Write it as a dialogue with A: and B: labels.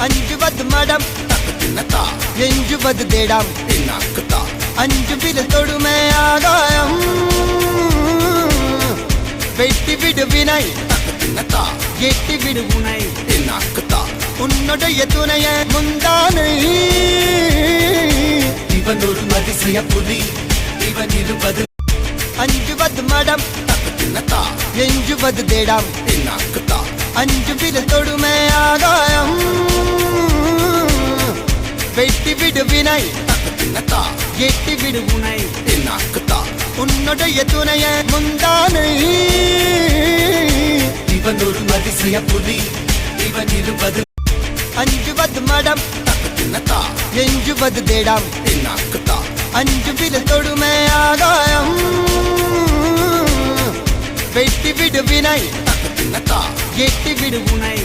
A: അഞ്ചുപത് മടം എഞ്ചുപത് തേടാം അഞ്ചുപിൽ തൊടുമേ ആകായം വെട്ടിവിടുവിനായി എട്ടിവിടുവുനായി ഉന്നുடைய துணைய முந்தானை
B: இவன் ஒரு அதிசய புலி இவன் இருபது
A: അഞ്ചുപത് മടം എഞ്ചുപത് തേടാം അഞ്ചുപിൽ തൊടുമേ ആകായം വെട്ടിവിടുവിനായി എട്ടിവിടുവുനായി ഉന്നുடைய துணைய முந்தானை
B: இவன் ஒரு அதிசய புலி இவன் இருபது
A: അഞ്ചുപത് മടം എഞ്ചുപത് തേടാം അഞ്ചുപിൽ തൊടുമേ ആകായം വെട്ടിവിടുവിനായി എട്ടിവിടുവുനായി